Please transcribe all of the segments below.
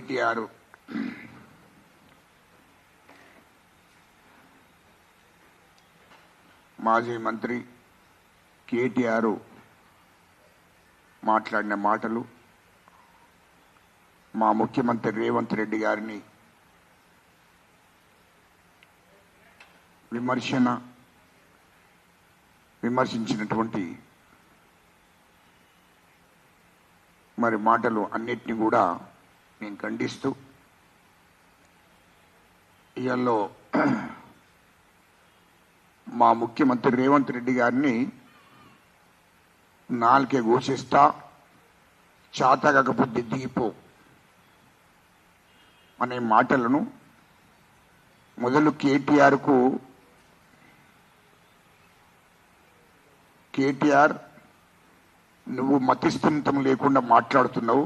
కేటీఆర్ మాజీ మంత్రి కేటీఆర్ మాట్లాడిన మాటలు మా ముఖ్యమంత్రి రేవంత్ రెడ్డి గారిని విమర్శించినటువంటి మరి మాటలు అన్నిటినీ కూడా నేను ఖండిస్తూ ఇయాల్లో మా ముఖ్యమంత్రి రేవంత్ రెడ్డి గారిని నాలుకే ఘోషిస్తా చాతకాకపోతే దిగిపో అనే మాటలను మొదలు కేటీఆర్ నువ్వు మతిస్థిమితం లేకుండా మాట్లాడుతున్నావు.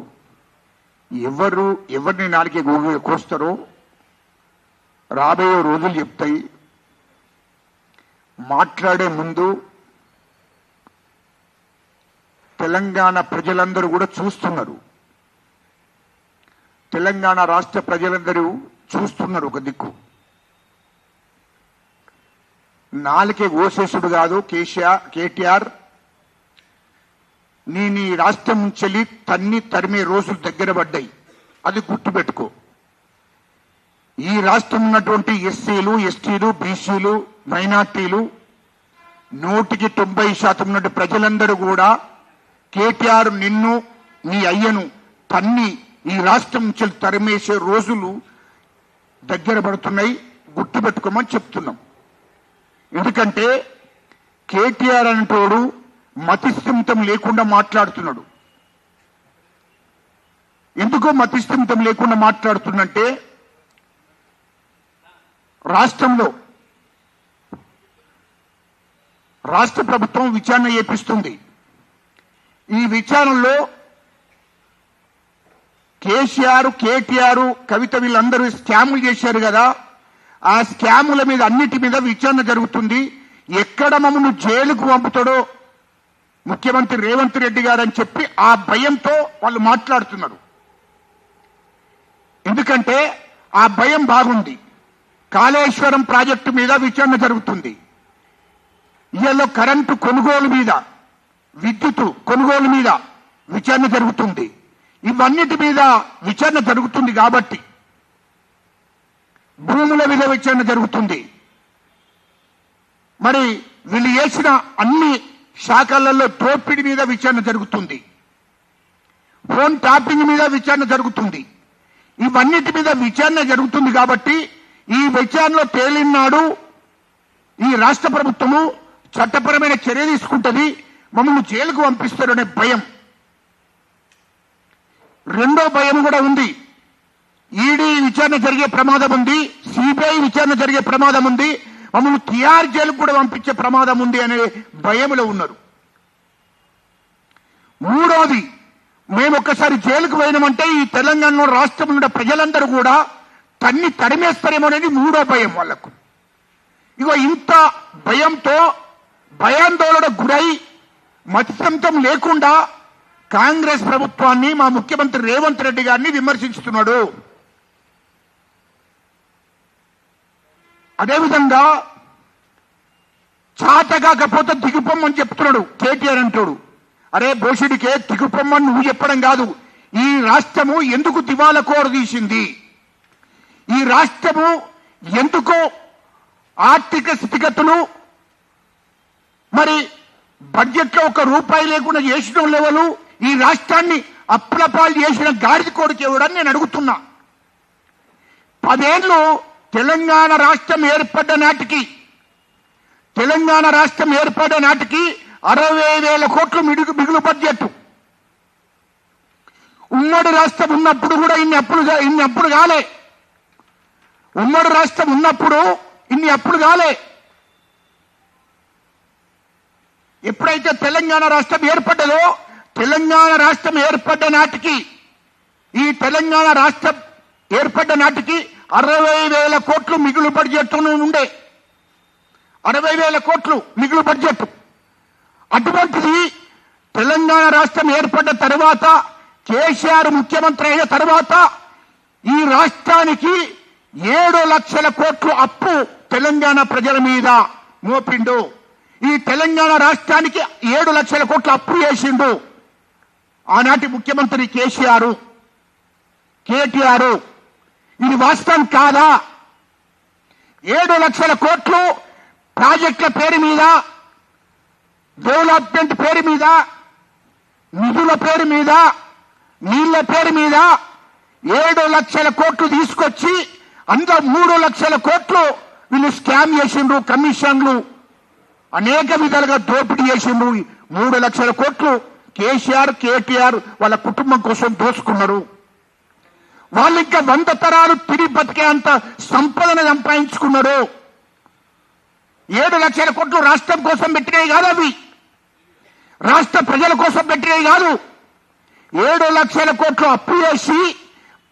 ఎవరిని నాలుగే కోస్తారో రాబోయే రోజులు చెప్తాయి. మాట్లాడే ముందు తెలంగాణ ప్రజలందరూ కూడా చూస్తున్నారు. తెలంగాణ రాష్ట్ర ప్రజలందరూ చూస్తున్నారు. ఒక దిక్కు నాలుకే ఓసేసుడు కాదు కేటీఆర్, నీ రాష్ట్రం నుంచి తరిమే రోజులు దగ్గర పడ్డాయి. అది గుర్తుపెట్టుకో. ఈ రాష్ట్రం ఉన్నటువంటి ఎస్సీలు, ఎస్టీలు, బీసీలు, మైనార్టీలు 90% ఉన్నటువంటి ప్రజలందరూ కూడా కేటీఆర్ నిన్ను నీ అయ్యను తన్ని ఈ రాష్ట్రం నుంచి తరిమేసే రోజులు దగ్గర పడుతున్నాయి. గుర్తుపెట్టుకోమని చెప్తున్నాం. ఎందుకంటే కేటీఆర్ అంటోడు మతిస్థిమితం లేకుండా మాట్లాడుతున్నాడు. ఎందుకో మతిస్థిమితం లేకుండా మాట్లాడుతుందంటే రాష్ట్రంలో రాష్ట్ర ప్రభుత్వం విచారణ చేపిస్తుంది. ఈ విచారణలో కేటీఆర్, కవిత వీళ్ళందరూ స్కాములు చేశారు కదా, ఆ స్కాముల మీద అన్నిటి మీద విచారణ జరుగుతుంది. ఎక్కడ మమ్మల్ని జైలుకు పంపుతాడో ముఖ్యమంత్రి రేవంత్ రెడ్డి గారు అని చెప్పి ఆ భయంతో వాళ్ళు మాట్లాడుతున్నారు. ఎందుకంటే ఆ భయం బాగుంది. కాళేశ్వరం ప్రాజెక్టు మీద విచారణ జరుగుతుంది. ఇళ్లలో కరెంటు కొనుగోలు మీద, విద్యుత్ కొనుగోలు మీద విచారణ జరుగుతుంది. ఇవన్నిటి మీద విచారణ జరుగుతుంది కాబట్టి భూముల మీద విచారణ జరుగుతుంది. మరి వీళ్ళు చేసిన అన్ని శాఖలలో దోపిడీ మీద విచారణ జరుగుతుంది. ఫోన్ ట్యాపింగ్ మీద విచారణ జరుగుతుంది. ఇవన్నిటి మీద విచారణ జరుగుతుంది కాబట్టి ఈ విచారణలో తేలినాడు ఈ రాష్ట్ర ప్రభుత్వము చట్టపరమైన చర్య తీసుకుంటుంది, మమ్మల్ని జైలుకు పంపిస్తారనే భయం. రెండో భయం కూడా ఉంది. ఈడీ విచారణ జరిగే ప్రమాదం ఉంది, సిబిఐ విచారణ జరిగే ప్రమాదం ఉంది, మమ్మల్ని తిహార్ జైలుకు కూడా పంపించే ప్రమాదం ఉంది అనే భయంలో ఉన్నారు. మూడోది, మేము ఒక్కసారి జైలుకు పోయినామంటే ఈ తెలంగాణలో రాష్ట్రంలో ఉన్న ప్రజలందరూ కూడా తరిమేస్తారేమో అనేది మూడో భయం వాళ్లకు. ఇగో ఇంత భయంతో భయాందోళన గురై మతిస్థిమితం లేకుండా కాంగ్రెస్ ప్రభుత్వాన్ని మా ముఖ్యమంత్రి రేవంత్ రెడ్డి గారిని విమర్శిస్తున్నాడు. అదేవిధంగా చాతకాకపోతే దిగుపొమ్మని చెప్తున్నాడు కేటీఆర్ అంటాడు. అరే బోషుడికే దిగుపొమ్మని నువ్వు చెప్పడం కాదు, ఈ రాష్ట్రము ఎందుకు దివాలా కోర తీసింది, ఈ రాష్ట్రము ఎందుకో ఆర్థిక స్థితిగతులు మరి బడ్జెట్లో ₹1 లేకుండా చేసిన లెవెలు ఈ రాష్ట్రాన్ని అప్పులపాలు చేసిన గాడిద కొడుకు ఎవడని నేను అడుగుతున్నా. 10 ఏళ్ళు తెలంగాణ రాష్ట్రం ఏర్పడ్డ నాటికి 60,000 కోట్లు మిగులు బడ్జెట్. ఉమ్మడి రాష్ట్రం ఉన్నప్పుడు కూడా ఇన్ని అప్పులు కాలే. ఉమ్మడి రాష్ట్రం ఉన్నప్పుడు ఇన్ని అప్పులు కాలే. ఎప్పుడైతే తెలంగాణ రాష్ట్రం ఏర్పడ్డదో, తెలంగాణ రాష్ట్రం ఏర్పడ్డ నాటికి ఈ తెలంగాణ రాష్ట్రం ఏర్పడ్డ నాటికి 60,000 కోట్లు మిగులు బడ్జెట్ ఉండే. 60,000 కోట్లు మిగులు బడ్జెట్. అటువంటిది తెలంగాణ రాష్ట్రం ఏర్పడ్డ తర్వాత కేసీఆర్ ముఖ్యమంత్రి అయిన తర్వాత ఈ రాష్ట్రానికి 7 లక్షల కోట్లు అప్పు తెలంగాణ ప్రజల మీద మోపిండు. ఈ తెలంగాణ రాష్ట్రానికి 7 లక్షల కోట్ల అప్పు చేసిండు ఆనాటి ముఖ్యమంత్రి కేటీఆర్. ఇది వాస్తవం కాదా? 7 లక్షల కోట్లు ప్రాజెక్టుల పేరు మీద, డెవలప్మెంట్ పేరు మీద, నిధుల పేరు మీద, నీళ్ల పేరు మీద 7 లక్షల కోట్లు తీసుకొచ్చి అందులో 3 లక్షల కోట్లు వీళ్ళు స్కామ్ చేసిండ్రు. కమిషన్లు అనేక విధాలుగా దోపిడీ చేసిండ్రు. 3 లక్షల కోట్లు కేటీఆర్ వాళ్ళ కుటుంబం కోసం దోచుకున్నారు. వాళ్ళు ఇంకా 100 తరాలు తిరిగి బతికే అంత సంపదను సంపాదించుకున్నారు. 7 లక్షల కోట్లు రాష్ట్రం కోసం పెట్టినవి కాదు, అవి రాష్ట్ర ప్రజల కోసం పెట్టినవి కాదు. 7 లక్షల కోట్లు అప్పు చేసి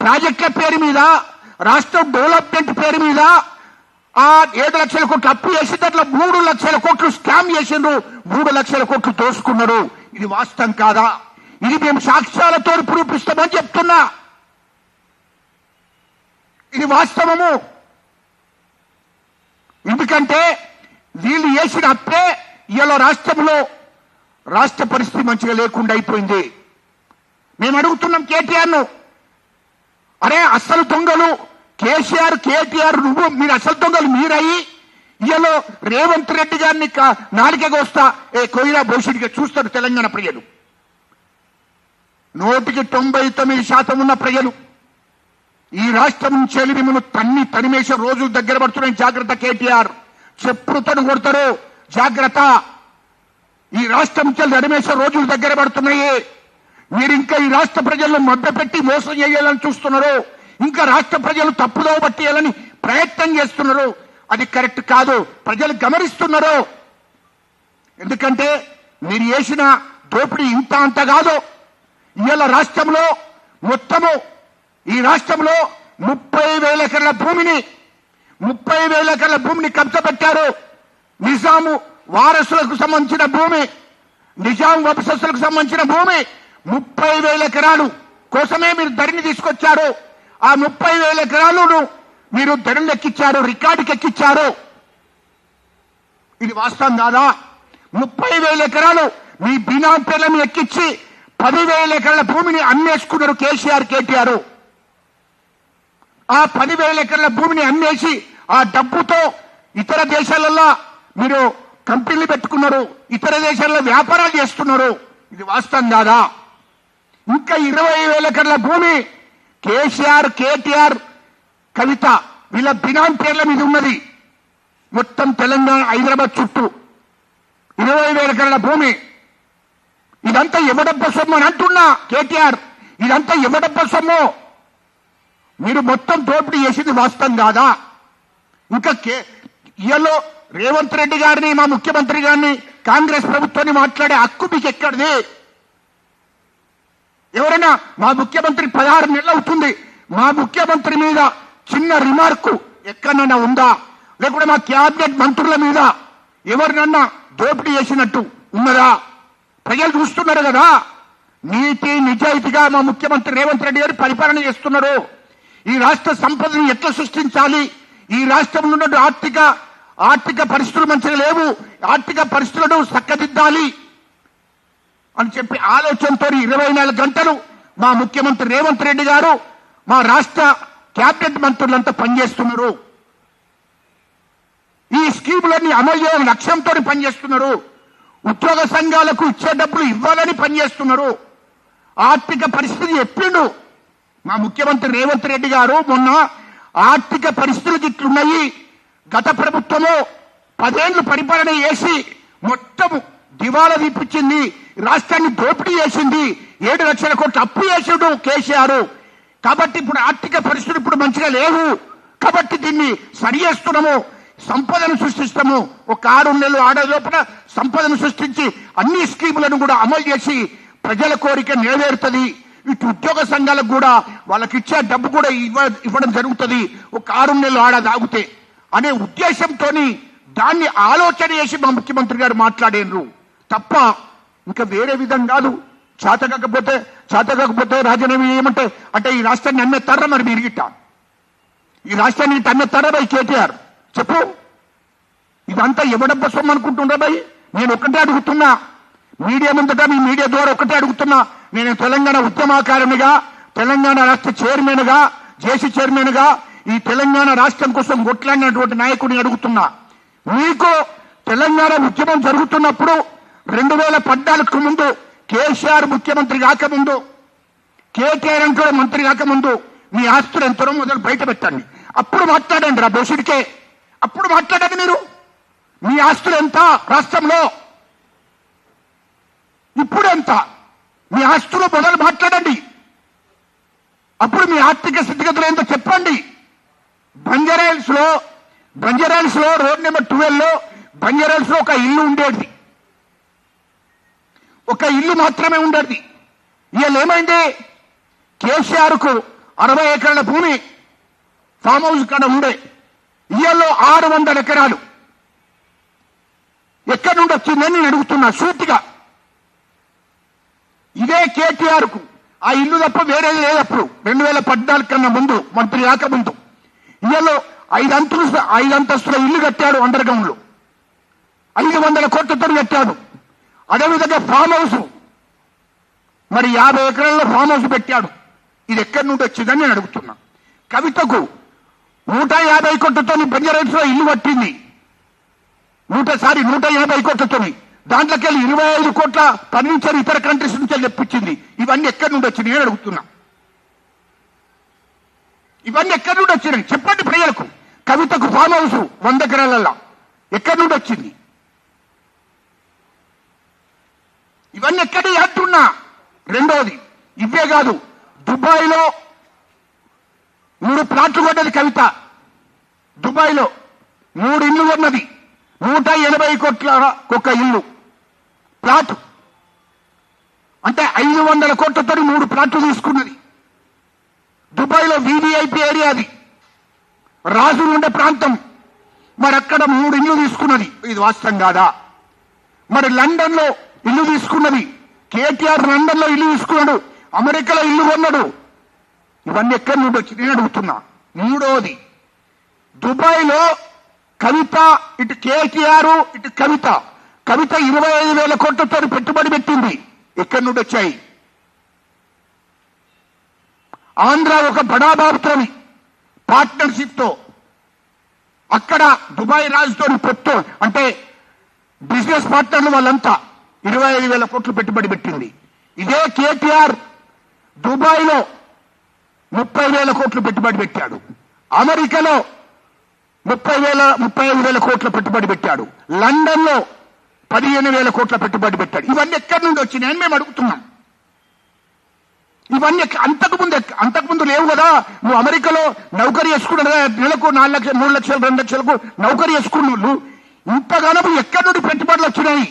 ప్రాజెక్టుల పేరు మీద, రాష్ట్ర డెవలప్మెంట్ పేరు మీద ఆ 7 లక్షల కోట్లు అప్పు చేసి దాంట్లో 3 లక్షల కోట్లు స్కామ్ చేసిండ్రు. 3 లక్షల కోట్లు దోసుకున్నారు. ఇది వాస్తవం కాదా? ఇది మేము సాక్ష్యాలతో నిరూపిస్తామని చెప్తున్నా. ఇది వాస్తవము. ఎందుకంటే వీళ్ళు చేసిన అప్పే ఇవాళ రాష్ట్రంలో రాష్ట్ర పరిస్థితి మంచిగా లేకుండా అయిపోయింది. మేము అడుగుతున్నాం కేటీఆర్ను, అరే అసలు దొంగలు కేటీఆర్ మీరు అసలు దొంగలు మీరయ్యి ఇవాళ రేవంత్ రెడ్డి గారిని నాలుకగా వస్తా కోయిరా భవిష్యత్తుగా చూస్తారు తెలంగాణ ప్రజలు. 99% ఉన్న ప్రజలు ఈ రాష్ట్రం నుంచి వెళ్ళి మిమ్మల్ని తనిమేసే రోజులు దగ్గర పడుతున్నాయి. జాగ్రత్త కేటీఆర్, చెప్పుడుతను కొడతారు జాగ్రత్త. ఈ రాష్ట్రం నుంచి తనిమేసే రోజులు దగ్గర పడుతున్నాయి. మీరు ఇంకా ఈ రాష్ట్ర ప్రజలను మభ్యపెట్టి మోసం చేయాలని చూస్తున్నారు. ఇంకా రాష్ట్ర ప్రజలు తప్పుదో పట్టేయాలని ప్రయత్నం చేస్తున్నారు. అది కరెక్ట్ కాదు. ప్రజలు గమనిస్తున్నారు. ఎందుకంటే మీరు చేసిన దోపిడీ ఇంత అంత కాదు. ఇవాళ రాష్ట్రంలో మొత్తము ఈ రాష్ట్రంలో 30,000 ఎకరాల భూమిని కబ్జపెట్టారు. నిజాము వారసులకు సంబంధించిన భూమి, నిజాం వంశస్థులకు సంబంధించిన భూమి 30,000 ఎకరాలు కోసమే మీరు ధరని తీసుకొచ్చారు. ఆ 30,000 ఎకరాలను మీరు ధరలు ఎక్కించారు, రికార్డుకి ఎక్కించారు. ఇది వాస్తవం కాదా? 30,000 ఎకరాలు మీ బినాం పేర్లను ఎక్కించి 10,000 ఎకరాల భూమిని అమ్మేసుకున్నారు కేటీఆర్. ఆ 10,000 ఎకరాల భూమిని అమ్మేసి ఆ డబ్బుతో ఇతర దేశాలలో మీరు కంపెనీలు పెట్టుకున్నారు, ఇతర దేశాల్లో వ్యాపారాలు చేస్తున్నారు. ఇది వాస్తవం కాదా? ఇంకా 20,000 ఎకరాల భూమి కేటీఆర్, కవిత వీళ్ళ బినాం పేర్ల మీద ఉన్నది. మొత్తం తెలంగాణ, హైదరాబాద్ చుట్టూ 20,000 ఎకరాల భూమి. ఇదంతా ఎవడబ్బ సొమ్ము అని అంటున్నా కేటీఆర్. ఇదంతా ఎవడబ్బ సొమ్ము? మీరు మొత్తం దోపిడీ చేసింది వాస్తవం కాదా? ఇంకా ఇయ్యలో రేవంత్ రెడ్డి గారిని, మా ముఖ్యమంత్రి గారిని, కాంగ్రెస్ ప్రభుత్వాన్ని మాట్లాడే హక్కు మీకు ఎక్కడిది? ఎవరైనా మా ముఖ్యమంత్రి 16 నెలలు అవుతుంది, మా ముఖ్యమంత్రి మీద చిన్న రిమార్కు ఎక్కడన్నా ఉందా? లేకుంటే మా క్యాబినెట్ మంత్రుల మీద ఎవరినన్నా దోపిడీ చేసినట్టు ఉన్నదా? ప్రజలు చూస్తున్నారు కదా. నీతి నిజాయితీగా మా ముఖ్యమంత్రి రేవంత్ రెడ్డి గారు పరిపాలన చేస్తున్నారు. ఈ రాష్ట్ర సంపదను ఎట్లా సృష్టించాలి, ఈ రాష్ట్రంలో ఉన్న ఆర్థిక పరిస్థితులు మంచిగా లేవు, ఆర్థిక పరిస్థితులను చక్కదిద్దాలి అని చెప్పి ఆలోచనతో 24 గంటలు మా ముఖ్యమంత్రి రేవంత్ రెడ్డి గారు, మా రాష్ట్ర క్యాబినెట్ మంత్రులంతా పనిచేస్తున్నారు. ఈ స్కీములన్నీ అమలు చేయాలని లక్ష్యంతో పనిచేస్తున్నారు. ఉద్యోగ సంఘాలకు ఇచ్చే డబ్బులు ఇవ్వాలని పనిచేస్తున్నారు. ఆర్థిక పరిస్థితి చెప్పిండు మా ముఖ్యమంత్రి రేవంత్ రెడ్డి గారు. మొన్న ఆర్థిక పరిస్థితులు ఇట్లున్నాయి, గత ప్రభుత్వము 10 ఏళ్లు పరిపాలన చేసి మొత్తం దివాలా తీపిచ్చింది, రాష్ట్రాన్ని దోపిడీ చేసింది, 7 లక్షల కోట్లు అప్పు చేసాడు కేసీఆర్. కాబట్టి ఇప్పుడు ఆర్థిక పరిస్థితులు ఇప్పుడు మంచిగా లేవు. కాబట్టి దీన్ని సరి చేస్తున్నాము, సంపదను సృష్టిస్తాము. ఒక 6 నెలలు ఆడలోపల సంపదను సృష్టించి అన్ని స్కీములను కూడా అమలు చేసి ప్రజల కోరిక నెరవేరుతుంది. ఇటు ఉద్యోగ సంఘాలకు కూడా వాళ్ళకి ఇచ్చే డబ్బు కూడా ఇవ్వడం జరుగుతుంది ఒక 6 నెలలు ఆడదాగితే అనే ఉద్దేశంతో దాన్ని ఆలోచన చేసి మా ముఖ్యమంత్రి గారు మాట్లాడేండ్రు తప్ప ఇంకా వేరే విధం కాదు. చేతకాకపోతే రాజీనామా ఏమంటే అంటే ఈ రాష్ట్రాన్ని అమ్మేస్తారా మరి మీరు గిట్ట ఈ రాష్ట్రాన్ని ఇట్ట అమ్మేస్తారా బై కేటీఆర్ చెప్పు ఇదంతా ఎవడబ్బ సొమ్ము అనుకుంటుండ్రా బై నేను ఒక్కటే అడుగుతున్నా మీడియా ముందట మీ మీడియా ద్వారా ఒక్కటే అడుగుతున్నా నేను తెలంగాణ ఉద్యమకారునిగా తెలంగాణ రాష్ట్ర చైర్మన్గా జేసీ చైర్మన్గా ఈ తెలంగాణ రాష్ట్రం కోసం కొట్లాడినటువంటి నాయకుడిని అడుగుతున్నా మీకు తెలంగాణ ఉద్యమం జరుగుతున్నప్పుడు 2014కు ముందు కేసీఆర్ ముఖ్యమంత్రి కాకముందు కేటీఆర్ అంటూ మంత్రి కాకముందు మీ ఆస్తులు ఎంతనో మొదలు బయట పెట్టండి అప్పుడు మాట్లాడండి రా బోసుడికే అప్పుడు మాట్లాడండి మీరు మీ ఆస్తులు ఎంత రాష్ట్రంలో ఇప్పుడు ఎంత మీ ఆస్తులు మొదలు మాట్లాడండి అప్పుడు మీ ఆర్థిక స్థితిగతులు ఏంటో చెప్పండి బంజారాహిల్స్ లో రోడ్ నెంబర్ 12 లో బంజారాహిల్స్ లో ఒక ఇల్లు ఉండేది ఒక ఇల్లు మాత్రమే ఉండేది ఇవాళ ఏమైంది కేసీఆర్ కు 60 ఎకరాల భూమి ఫామ్ హౌస్ కాడ ఉండే ఇవాళ 600 ఎకరాలు ఎక్కడి నుండి వచ్చిందని నేను అడుగుతున్నా సూటిగా ఇదే కేటీఆర్ కు ఆ ఇల్లు తప్ప వేరేది లేదప్పుడు 2014 కన్నా ముందు మంత్రి కాకముందు ఇవాళ 5 అంతస్తుల ఇల్లు కట్టాడు అండర్ గ్రౌండ్ లో 500 కోట్లతో కట్టాడు అదేవిధంగా ఫామ్ హౌస్ మరి 50 ఎకరాల్లో ఫామ్ హౌస్ పెట్టాడు ఇది ఎక్కడి నుండి వచ్చిందని నేను అడుగుతున్నా కవితకు 150 కోట్లతో బంజారాహిల్స్ లో ఇల్లు కట్టింది 150 కోట్లతో దాంట్లోకి వెళ్ళి 25 కోట్ల ఫర్నిచర్ ఇతర కంట్రీస్ నుంచి తెప్పించింది ఇవన్నీ ఎక్కడి నుండి వచ్చినాయి అని అడుగుతున్నా ఇవన్నీ ఎక్కడి నుండి వచ్చినాయి చెప్పండి ప్రజలకు కవితకు ఫామ్ హౌస్ 100 ఎకరాలలో ఎక్కడి నుండి వచ్చింది ఇవన్నీ ఎక్కడి అంటున్నా రెండోది ఇవే కాదు దుబాయ్ లో 3 ప్లాట్లు కొన్నది కవిత దుబాయ్ లో 3 ఇల్లు కొన్నది 180 కోట్ల ఒక ఇల్లు ప్లాట్ అంటే 500 కోట్లతో 3 ప్లాట్లు తీసుకున్నది దుబాయ్ లో వీవీఐపీ ఏరియా అది రాజులు ఉండే ప్రాంతం మరి అక్కడ 3 ఇల్లు తీసుకున్నది ఇది వాస్తవం కాదా మరి లండన్ లో ఇల్లు తీసుకున్నది కేటీఆర్ లండన్ లో ఇల్లు తీసుకున్నాడు అమెరికాలో ఇల్లు కొన్నాడు ఇవన్నీ ఎక్కడి నుండి వచ్చి నేను అడుగుతున్నా మూడోది దుబాయ్ లో కవిత ఇటు కేటీఆర్ ఇటు కవిత 25,000 కోట్లతో పెట్టుబడి పెట్టింది ఎక్కడి నుండి వచ్చాయి ఆంధ్ర ఒక బడాబాబుతో పార్ట్నర్షిప్ తో అక్కడ దుబాయ్ రాజుతో పొత్తు అంటే బిజినెస్ పార్ట్నర్లు వాళ్ళంతా 25,000 కోట్లు పెట్టుబడి పెట్టింది ఇదే కేటీఆర్ దుబాయ్ లో 30,000 కోట్లు పెట్టుబడి పెట్టాడు అమెరికాలో 35,000 కోట్ల పెట్టుబడి పెట్టాడు లండన్ లో 15,000 కోట్ల పెట్టుబడి పెట్టాడు ఇవన్నీ ఎక్కడి నుండి వచ్చినాయని మేము అడుగుతున్నాం ఇవన్నీ అంతకుముందు లేవు కదా నువ్వు అమెరికాలో నౌకరీ చేసుకున్నాడు కదా నెలకు 4 లక్షలు 3 లక్షలు 2 లక్షలకు నౌకరీ చేసుకున్న వాళ్ళు ఇంతగానో ఎక్కడి నుండి పెట్టుబడులు వచ్చినాయి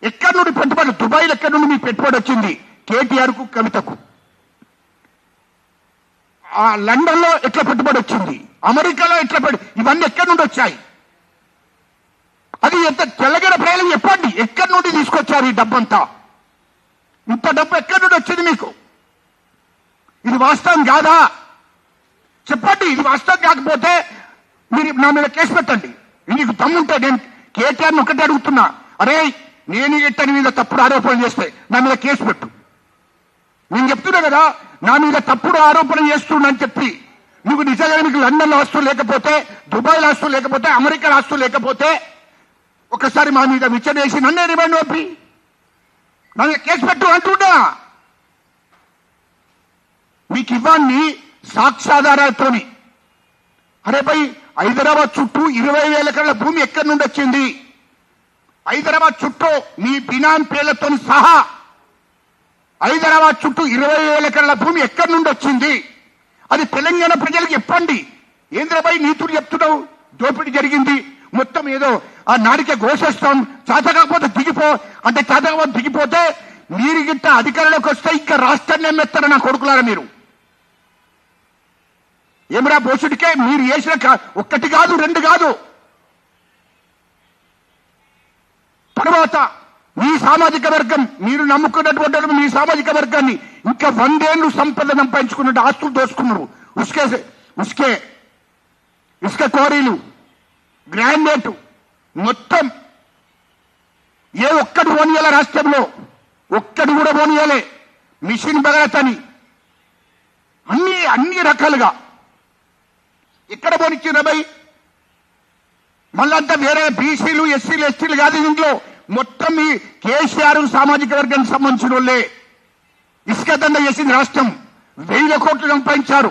ఎక్కడి నుండి పెట్టుబడులు దుబాయ్లో ఎక్కడి నుండి మీ పెట్టుబడి వచ్చింది కేటీఆర్ కు కవితకు ఆ లండన్ లో ఎట్లా పెట్టుబడి వచ్చింది అమెరికాలో ఎట్లా ఇవన్నీ ఎక్కడి నుండి వచ్చాయి అది ఎంత తెలంగాణ ప్రజలకు చెప్పండి ఎక్కడి నుండి తీసుకొచ్చారు ఈ డబ్బంతా ఇంత డబ్బు ఎక్కడి నుండి వచ్చింది మీకు ఇది వాస్తవం కాదా చెప్పండి ఇది వాస్తవం కాకపోతే మీరు నా మీద కేసు పెట్టండి నీకు దమ్ముంటే నేను కేటీఆర్ని ఒకటే అడుగుతున్నా అరే నేను ఇట్టని మీద తప్పుడు ఆరోపణలు చేస్తే నా మీద కేసు పెట్టు నేను చెప్తున్నా కదా నా మీద తప్పుడు ఆరోపణ చేస్తున్నానని చెప్పి నువ్వు నిజంగా మీకు లండన్ లో ఆస్తులు లేకపోతే దుబాయ్ లో ఆస్తులు లేకపోతే అమెరికా ఆస్తులు లేకపోతే ఒకసారి మా మీద విచారణ చేసి నన్నే రిమాండ్ పంపి నా మీద కేసు పెట్టు అంటున్నా మీకు ఇవన్నీ సాక్ష్యాధారాలతోని అరే భయ్ హైదరాబాద్ చుట్టూ 20,000 ఎకరాల భూమి ఎక్కడి నుండి వచ్చింది హైదరాబాద్ చుట్టూ నీ బినాం పేర్లతో సహా హైదరాబాద్ చుట్టూ 20,000 ఎకరాల భూమి ఎక్కడి నుండి వచ్చింది అది తెలంగాణ ప్రజలకు చెప్పండి ఏంద్రబాయి నీతులు చెప్తున్నావు దోపిడీ జరిగింది మొత్తం ఏదో ఆ నాడికే ఘోషిస్తాం చేత కాకపోతే దిగిపో అంటే చేత కాకపోతే దిగిపోతే మీరు గిట్ట అధికారంలోకి వస్తే ఇంకా రాష్ట్రాన్ని ఎమ్మెత్తారు నా కొడుకులారా మీరు ఏమరా బోసుడికే మీరు చేసిన 1 కాదు 2 కాదు తర్వాత మీ సామాజిక వర్గం, మీరు నమ్ముకున్నటువంటి మీ సామాజిక వర్గాన్ని ఇంకా 100 ఏళ్లు సంపద సంపాదించుకున్నట్టు ఆస్తులు దోసుకున్నారు. ఇసుక కోరీలు, గ్రాండేట్ మొత్తం ఏ ఒక్కడు పోనీయాల రాష్ట్రంలో, ఒక్కడు కూడా పోనీయాలే. మిషన్ భగరతని అన్ని రకాలుగా ఎక్కడ పోనిచ్చిన భయ్? మళ్ళంతా వేరే బీసీలు, ఎస్సీలు, ఎస్టీలు కాదు. ఇంట్లో మొత్తం ఈ కేసీఆర్ సామాజిక వర్గానికి సంబంధించిన వాళ్ళే ఇసుక దండ చేసింది. రాష్ట్రం 1000 కోట్లు సంపాదించారు.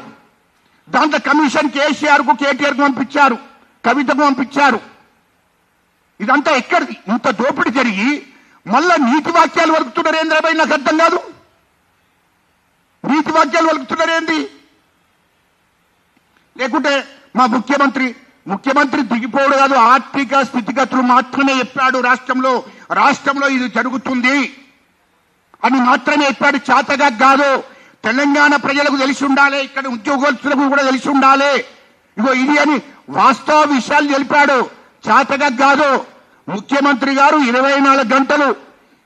దాంట్లో కమిషన్ కేసీఆర్ కు, కేటీఆర్ కు పంపించారు, కవితకు పంపించారు. ఇదంతా ఎక్కడిది? ఇంత దోపిడీ జరిగి మళ్ళా నీతి వాక్యాలు వలుకుతున్నారు ఏంద్రబాయ్? నాకు అర్థం కాదు. నీతి వాక్యాలు వలుకుతున్నారేంది? లేకుంటే మా ముఖ్యమంత్రి దిగిపోవడం కాదు, ఆర్థిక స్థితిగతులు మాత్రమే చెప్పాడు. రాష్ట్రంలో ఇది జరుగుతుంది అని మాత్రమే చెప్పాడు. చేతగా కాదు. తెలంగాణ ప్రజలకు తెలిసి ఉండాలి, ఇక్కడ ఉద్యోగస్తులకు కూడా తెలిసి ఉండాలి. ఇగో ఇది అని వాస్తవ విషయాలు తెలిపాడు. చేతగా కాదు. ముఖ్యమంత్రి గారు 24 గంటలు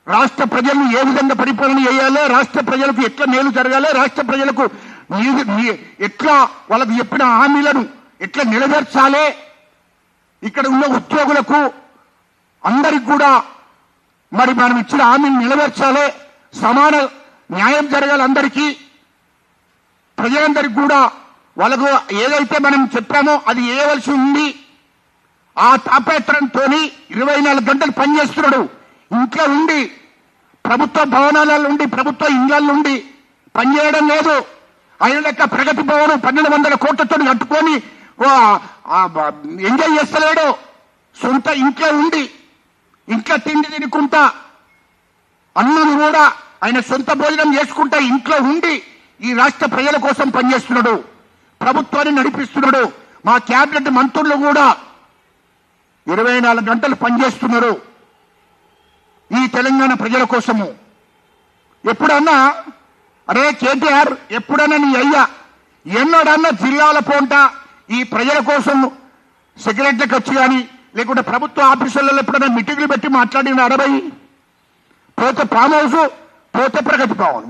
రాష్ట్ర ప్రజలను ఏ విధంగా పరిపాలన చేయాలి, రాష్ట్ర ప్రజలకు ఎట్లా మేలు జరగాలి, రాష్ట్ర ప్రజలకు ఎట్లా వాళ్ళకు చెప్పిన హామీలను ఎట్లా నెరవేర్చాలి, ఇక్కడ ఉన్న ఉద్యోగులకు అందరికి కూడా మరి మనం ఇచ్చిన హామీని నెరవేర్చాలి, సమాన న్యాయం జరగాలి, అందరికీ ప్రజలందరికీ కూడా వాళ్ళకు ఏదైతే మనం చెప్పామో అది చేయవలసి ఉంది. ఆ తాపత్రంతో 24 గంటలు పనిచేస్తున్నాడు. ఇంట్లో ఉండి, ప్రభుత్వ భవనాలలో ఉండి, ప్రభుత్వ ఇళ్లలో ఉండి పనిచేయడం లేదు. ఆయన లెక్క ప్రగతి భవనం 1200 కోట్లతో కట్టుకొని ఎంజాయ్ చేస్తలేడు. సొంత ఇంట్లో ఉండి, ఇంట్లో తిండి తినుకుంటా, అన్నం కూడా ఆయన సొంత భోజనం చేసుకుంటా ఇంట్లో ఉండి ఈ రాష్ట్ర ప్రజల కోసం పనిచేస్తున్నాడు, ప్రభుత్వాన్ని నడిపిస్తున్నాడు. మా క్యాబినెట్ మంత్రులు కూడా 24 గంటలు పనిచేస్తున్నారు ఈ తెలంగాణ ప్రజల కోసము. ఎప్పుడన్నా అరే కేటీఆర్, ఎప్పుడన్నా నీ అయ్యా ఎన్నడన్నా జిల్లాల పోంట ఈ ప్రజల కోసం సెక్రటరీకి వచ్చి కానీ లేకుంటే ప్రభుత్వ ఆఫీసులలో ఎప్పుడైనా మీటింగ్లు పెట్టి మాట్లాడిన 60 పోతే ఫామ్ హౌస్, పోతే ప్రగతి భవన్,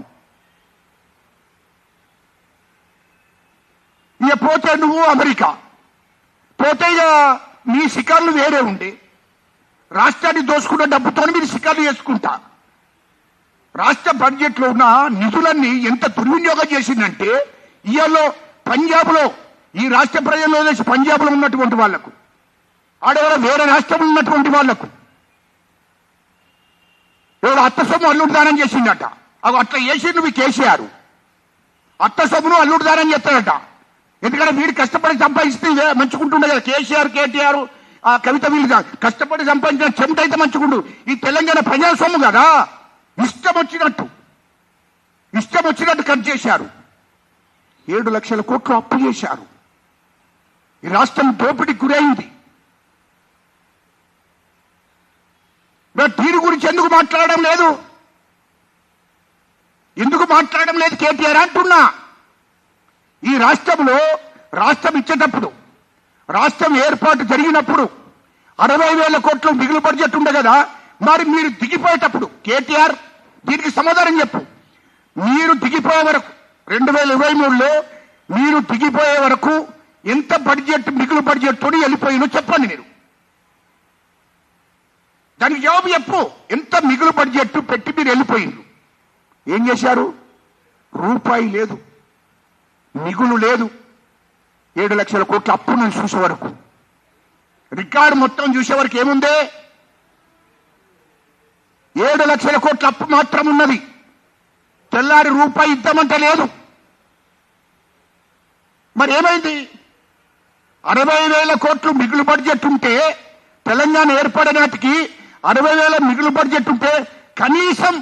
ఇక పోతే నువ్వు అమెరికా, పోతే ఇక మీ శిఖర్లు వేరే ఉండి రాష్ట్రాన్ని దోసుకున్న డబ్బుతో మీరు శిఖర్లు చేసుకుంటా. రాష్ట్ర బడ్జెట్ లో ఉన్న నిధులన్నీ ఎంత దుర్వినియోగం చేసిందంటే ఇవాళ పంజాబ్ లో, ఈ రాష్ట్ర ప్రజల్లో చేసి పంజాబ్ లో ఉన్నటువంటి వాళ్లకు, ఆడవాళ్ళ వేరే రాష్ట్రంలో ఉన్నటువంటి వాళ్లకు ఎవరు అత్త సొమ్ము అల్లుడు దానం చేసిందట. అవి అట్లా చేసి నువ్వు కేసీఆర్ అత్త సొమ్మును అల్లుడు దానం చేస్తాడట. ఎందుకంటే వీడు కష్టపడి సంపాదిస్తే మంచుకుంటుండే కదా. కేసీఆర్, కేటీఆర్, ఆ కవిత వీళ్ళు కష్టపడి సంపాదించిన చెమట అయితే మంచుకుండు. ఈ తెలంగాణ ప్రజల సొమ్ము కదా, ఇష్టం వచ్చినట్టు కట్ చేశారు. 7 లక్షల కోట్లు అప్పు చేశారు. ఈ రాష్ట్రం దోపిడీకి గురైంది. దీని గురించి ఎందుకు మాట్లాడడం లేదు కేటీఆర్ అంటున్నా. ఈ రాష్ట్రంలో రాష్ట్రం ఇచ్చేటప్పుడు, రాష్ట్రం ఏర్పాటు జరిగినప్పుడు 60,000 కోట్లు మిగులు బడ్జెట్ ఉండే కదా. మరి మీరు దిగిపోయేటప్పుడు కేటీఆర్ దీనికి సమాధానం చెప్పు. మీరు దిగిపోయే వరకు 2023లో మీరు దిగిపోయే వరకు ఎంత బడ్జెట్, మిగులు బడ్జెట్ తోని వెళ్ళిపోయినో చెప్పండి. మీరు దానికి జవాబు చెప్పు. ఎంత మిగులు బడ్జెట్ పెట్టి మీరు వెళ్ళిపోయిండ్రు? ఏం చేశారు? రూపాయి లేదు, మిగులు లేదు. 7 లక్షల కోట్ల అప్పు నేను చూసే వరకు, రికార్డు మొత్తం చూసే వరకు ఏముంది? 7 లక్షల కోట్ల అప్పు మాత్రం ఉన్నది. తెల్లారి రూపాయి ఇద్దామంటే లేదు. మరి ఏమైంది? 60,000 కోట్లు మిగులు బడ్జెట్ ఉంటే, తెలంగాణ ఏర్పడినాటికి 60,000 మిగులు బడ్జెట్ ఉంటే కనీసం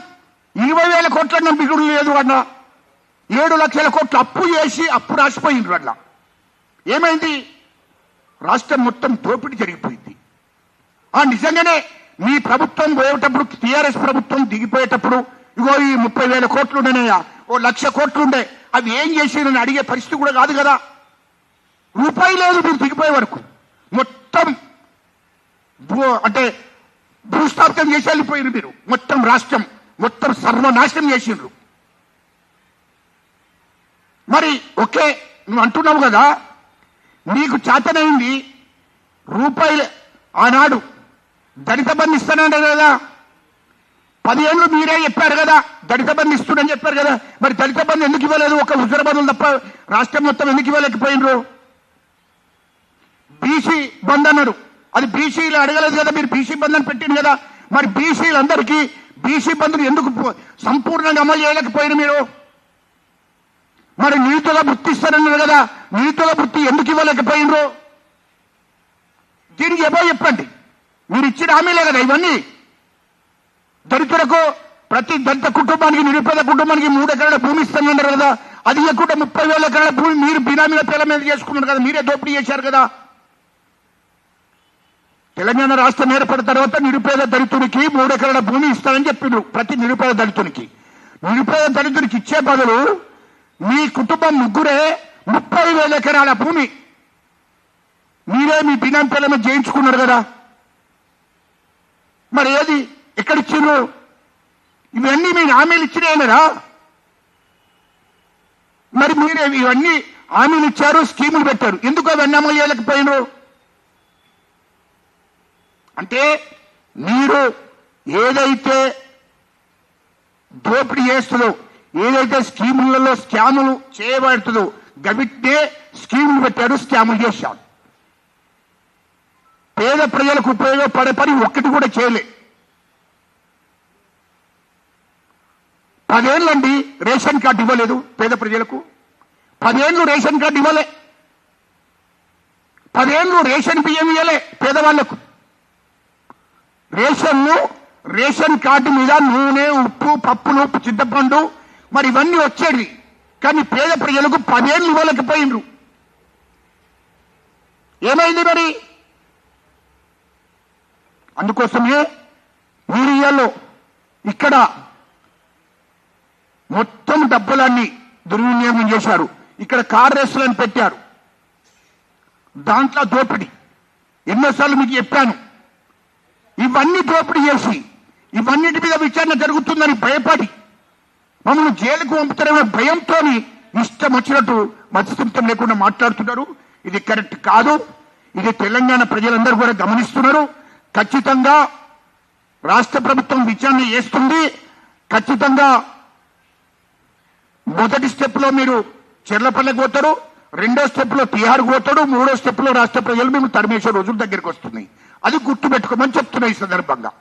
20,000 కోట్ల మిగులు లేదు అన్న. 7 లక్షల కోట్లు అప్పు చేసి అప్పు రాసిపోయిండ్రు. అట్లా ఏమైంది? రాష్ట్రం మొత్తం దోపిడీ జరిగిపోయింది. నిజంగానే మీ ప్రభుత్వం పోయేటప్పుడు, టీఆర్ఎస్ ప్రభుత్వం దిగిపోయేటప్పుడు ఇగో ఈ 30,000 కోట్లు ఉండేనయ్యా, 1,00,000 కోట్లు ఉండే, అవి ఏం చేసిరని అడిగే పరిస్థితి కూడా కాదు కదా. రూపాయి లేదు మీరు దిగిపోయే వరకు. మొత్తం అంటే భూస్థాపితం చేసి వెళ్ళిపోయారు మీరు. మొత్తం రాష్ట్రం మొత్తం సర్వనాశనం చేసిండ్రు. మరి ఓకే, నువ్వు అంటున్నావు కదా, నీకు చేతనైంది రూపాయలు ఆనాడు దళిత బంధు ఇస్తానంటారు కదా, 10 ఏళ్ళు మీరే చెప్పారు కదా దళిత బంధు ఇస్తుందని చెప్పారు కదా. మరి దళిత బంధు ఎందుకు ఇవ్వలేదు? ఒక హుజరాబాద్ తప్ప రాష్ట్రం మొత్తం ఎందుకు ఇవ్వలేకపోయినరు? బీసీ బంధు అన్నారు, అది బీసీలు అడగలేదు కదా, మీరు బీసీ బంధు అని పెట్టింది కదా. మరి బీసీలందరికీ బీసీ బంధులు ఎందుకు సంపూర్ణంగా అమలు చేయలేకపోయిన మీరు? మరి నిరుతుల వృత్తి ఇస్తారన్నారు కదా, నిరుతుల వృత్తి ఎందుకు ఇవ్వలేకపోయినరు? దీనికి ఏమో చెప్పండి. మీరు ఇచ్చిన హామీలే కదా ఇవన్నీ. దళితులకు ప్రతి దళిత కుటుంబానికి నిరుపేద కుటుంబానికి 3 ఎకరాల భూమి ఇస్తానన్నారు కదా, అది ఇవ్వకుండా 30,000 ఎకరాల భూమి మీరు బినామీల పేర్ల మీద చేసుకున్నారు కదా, మీరే దోపిడీ చేశారు కదా. తెలంగాణ రాష్ట్రం ఏర్పడిన తర్వాత నిరుపేద దళితునికి 3 ఎకరాల భూమి ఇస్తానని చెప్పిండ్రు. ప్రతి నిరుపేద దళితునికి ఇచ్చే బదులు మీ కుటుంబం ముగ్గురే 30,000 ఎకరాల భూమి మీరే మీ బినామీ పేర్ల మీద చేయించుకున్నారు కదా. మరి ఏది ఎక్కడిచ్చిండ్రు? ఇవన్నీ మీరు హామీలు ఇచ్చినాయనరా? మరి మీరే ఇవన్నీ హామీలు ఇచ్చారు, స్కీములు పెట్టారు, ఎందుకు అవన్నీ అమలు చేయలేకపోయినారు? అంటే మీరు ఏదైతే దోపిడీ చేస్తుందో, ఏదైతే స్కీములలో స్కాములు చేయబడుతుందో గవిట్నే స్కీములు పెట్టారు, స్కాములు చేశారు. పేద ప్రజలకు ఉపయోగపడే పని ఒక్కటి కూడా చేయలే. 10 ఏళ్ళండి రేషన్ కార్డు ఇవ్వలేదు పేద ప్రజలకు. 10 ఏళ్ళు రేషన్ కార్డు ఇవ్వలే. 10 ఏళ్ళు రేషన్ బియ్యం ఇవ్వలే పేదవాళ్లకు. రేషన్ కార్డు మీద నూనె, ఉప్పు, పప్పులు, చింతపండు మరి ఇవన్నీ వచ్చేవి. కానీ పేద ప్రజలకు 10 ఏళ్ళు ఇవ్వలేకపోయినరు. ఏమైంది మరి? అందుకోసమే మీడియాలో ఇక్కడ మొత్తం డబ్బులన్నీ దుర్వినియోగం చేశారు. ఇక్కడ కార్ రేసులను పెట్టారు, దాంట్లో దోపిడీ. ఎన్నోసార్లు మీకు చెప్పాను, ఇవన్నీ దోపిడీ చేసి ఇవన్నిటి మీద విచారణ జరుగుతుందని భయపడి మమ్మల్ని జైలుకు పంపుతారనే భయంతో ఇష్టం వచ్చినట్టు మత్స్యంతం లేకుండా మాట్లాడుతున్నారు. ఇది కరెక్ట్ కాదు. ఇది తెలంగాణ ప్రజలందరూ కూడా గమనిస్తున్నారు. ఖచ్చితంగా రాష్ట్ర ప్రభుత్వం విచారణ చేస్తుంది. ఖచ్చితంగా మొదటి స్టెప్ లో మీరు చెర్లపల్లెకి పోతారు, 2వ స్టెప్ లో తిహార్ పోతాడు, 3వ స్టెప్ లో రాష్ట్ర ప్రజలు మేము తరిమేసే రోజులు దగ్గరికి వస్తున్నాయి. అది గుర్తుపెట్టుకోమని చెప్తున్నా ఈ సందర్భంగా.